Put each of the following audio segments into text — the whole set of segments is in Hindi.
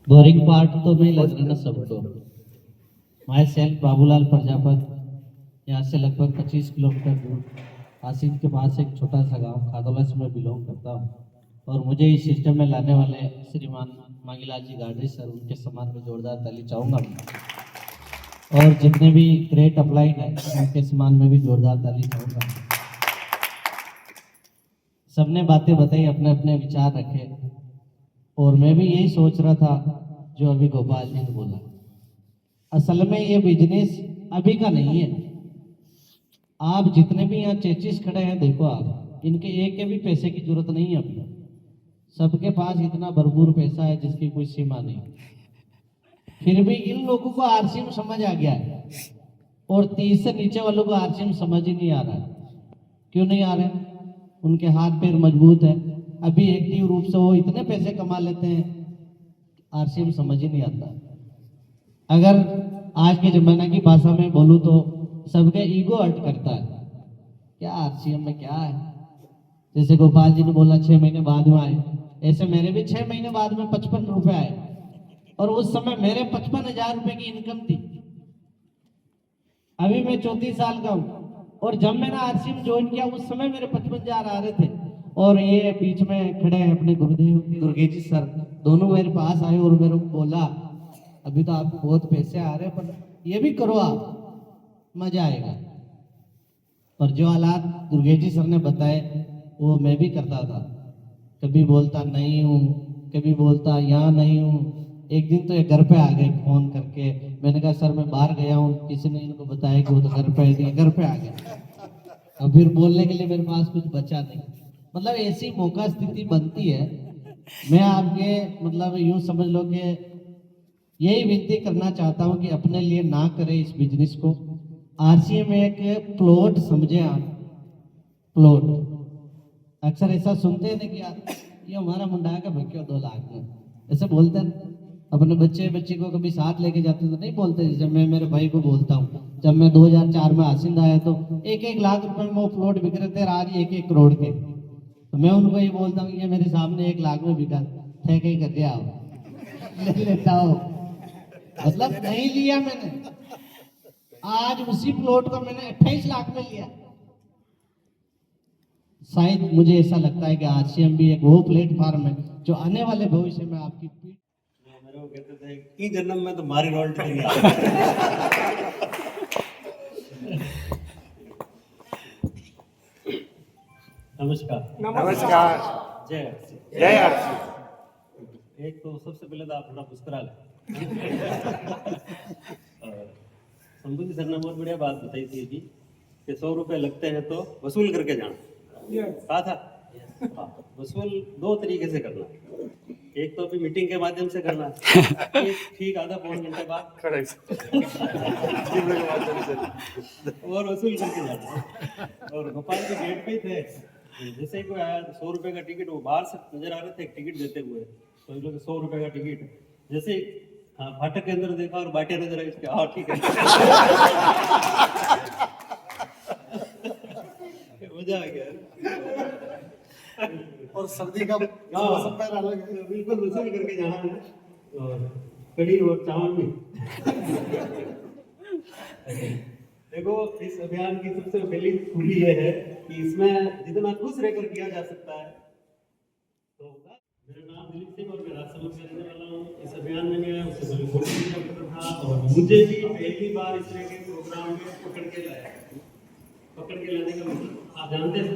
बोरिंग पार्ट तो नहीं लग रहा ना सबको। माई सेल्फ बाबूलाल प्रजापत, यहाँ से लगभग 25 किलोमीटर दूर आसिफ के पास एक छोटा सा गांव खादोला से मैं बिलोंग करता हूँ। और मुझे इस सिस्टम में लाने वाले श्रीमान मांगीलाल जी गाडरी सर, उनके सम्मान में जोरदार ताली चाहूँगा। और जितने भी ग्रेट अप्लाइड हैं उनके सम्मान में भी जोरदार ताली चाहूँगा। सबने बातें बताई, अपने अपने विचार रखे, और मैं भी यही सोच रहा था जो अभी गोपाल जी ने बोला। असल में ये बिजनेस अभी का नहीं है। आप जितने भी यहाँ चेचिस खड़े हैं, देखो आप, इनके एक के भी पैसे की जरूरत नहीं है अभी। सबके पास इतना भरपूर पैसा है जिसकी कोई सीमा नहीं। फिर भी इन लोगों को आरसीएम समझ आ गया है, और 30 से नीचे वालों को आरसीएम समझ ही नहीं आ रहा है। क्यों नहीं आ रहे? उनके हाथ पैर मजबूत है, अभी एक्टिव रूप से वो इतने पैसे कमा लेते हैं, आरसीएम समझ ही नहीं आता। अगर आज के जमाने की भाषा में बोलूं तो सबके ईगो हर्ट करता है। क्या आरसीएम में क्या है? जैसे गोपाल जी ने बोला 6 महीने बाद में आए, ऐसे मेरे भी 6 महीने बाद में 55 रुपए आए, और उस समय मेरे 55,000 रुपए की इनकम थी। अभी मैं 34 साल का हूँ, और जब मैंने आरसीएम ज्वाइन किया उस समय मेरे 55,000 आ रहे थे। और ये बीच में खड़े हैं अपने गुरुदेव दुर्गेश जी सर, दोनों मेरे पास आए और मेरे को बोला अभी तो आपको बहुत पैसे आ रहे हैं, पर ये भी करो आप, मजा आएगा। और जो हालात दुर्गेश जी सर ने बताए वो मैं भी करता था। कभी बोलता नहीं हूँ, कभी बोलता यहाँ नहीं हूँ। एक दिन तो ये घर पे आ गए फोन करके, मैंने कहा सर मैं बाहर गया हूँ, किसी ने इनको बताया कि वो तो घर पे है, घर पे आ गए। अब फिर बोलने के लिए मेरे पास कुछ बचा नहीं। मतलब ऐसी मौका स्थिति बनती है। मैं आपके मतलब यूं समझ लो कि यही विनती करना चाहता हूं कि अपने लिए ना करें इस बिजनेस को। आरसीएम एक प्लॉट समझे आप, प्लॉट। अक्सर ऐसा सुनते हैं ना कि यार ये हमारा मुंडा का भक्यो 2 लाख में, ऐसे बोलते हैं। अपने बच्चे को कभी साथ लेके जाते तो नहीं बोलते। जब मैं मेरे भाई को बोलता हूँ, जब मैं 2004 में आसिंद आया तो 1-1 लाख रुपए में वो प्लॉट बिक रहे थे, आज 1-1 करोड़ के। तो मैं उनको ये बोलता हूँ ये मेरे सामने 1 लाख में बिका, थे कहीं कर दिया ले लेता हो। मतलब नहीं लिया मैंने, आज उसी प्लॉट को मैंने 28 लाख में लिया। शायद मुझे ऐसा लगता है कि आरसीएम भी एक वो प्लेटफॉर्म है जो आने वाले भविष्य में आपकी पीठ मेरे को कहते थे कि जन्म में तो मारी रोल्ट नहीं आ नमस्कार। नमस्कार। जय जय आरसी। एक तो सबसे पहले तो आप थोड़ा मुस्कुरा लें। संबंधी सर ने बहुत बढ़िया बात बताई थी अभी कि 100 रुपए लगते हैं तो वसूल करके जाना। कहा था वसूल 2 तरीके से करना। एक तो अभी मीटिंग के माध्यम से करना, एक ठीक आधा पौन घंटे बाद और वसूल करके जाना। और गोपाल जी गेट पे ही थे, जैसे ही कोई आया 100 रुपए का टिकट, वो बाहर से नजर आ रहे थे एक टिकट देते हुए, तो लोग 100 रुपए का टिकट, जैसे ही फाटक के अंदर देखा और बाटिया नजर आई इसके, हाँ ठीक है। मजा आ गया। और सर्दी का मौसम पैर अलग है। बिल्कुल वसूल करके जाना है, और कड़ी और चावल भी। देखो इस अभियान की सबसे पहली खूबी यह है कि इसमें जितना खुश रहकर किया जा सकता है तो होगा। मेरा नाम दिलीप सिंह और मैं राजसमंद से रहने वाला हूँ। इस अभियान में मैं उससे पहले कोऑर्डिनेटर था, और मुझे भी पहली बार इस तरह के प्रोग्राम में पकड़ के लाने का मतलब आप जानते हैं,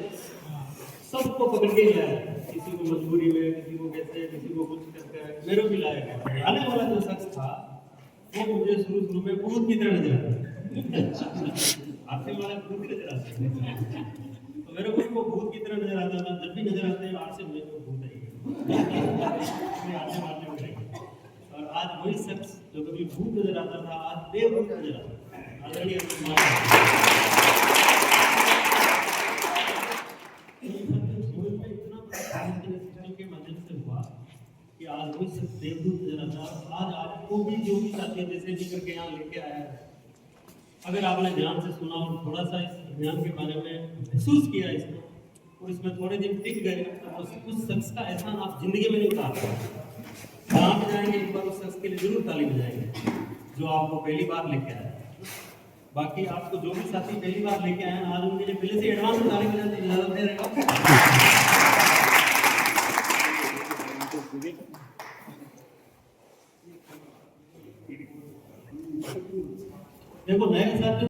सबको पकड़ के लाया। किसी को मजबूरी में, किसी को कैसे, किसी को कुछ करके, मेरे को भी लाया गया। आने वाला जो शख्स था वो मुझे शुरू में भूत की तरह नजर आता। आपसे वाला भूत की नजर आता है, तो मेरे को वो भूत की तरह नजर आता था। जब भी नजर आते हैं आपसे मुझे को भूत है। और आज वही शख्स जो कभी भूत नजर आता था आज देवभूत नजर आता है। आदरणीय के माध्यम से हुआ कि आज वही शख्स देवदूत नजर आता। आज आपको भी जो भी साथी जैसे भी करके यहाँ लेके आया है, अगर आपने ध्यान से सुना और थोड़ा सा इस अभियान के बारे में महसूस किया इसको, और इसमें थोड़े दिन टिक गए, तो उस शख्स का एहसान आप जिंदगी में नहीं उतार सकते। जहाँ पे जाएंगे एक बार उस शख्स के लिए जरूर ताली बजाएंगे जो आपको पहली बार लेके आया है। बाकी आपको जो भी साथी पहली बार लेके आए हैं, आज उनके लिए पहले से एडवांस में ताली बजाने की इजाजत दे रहे हो। देखो नए साथी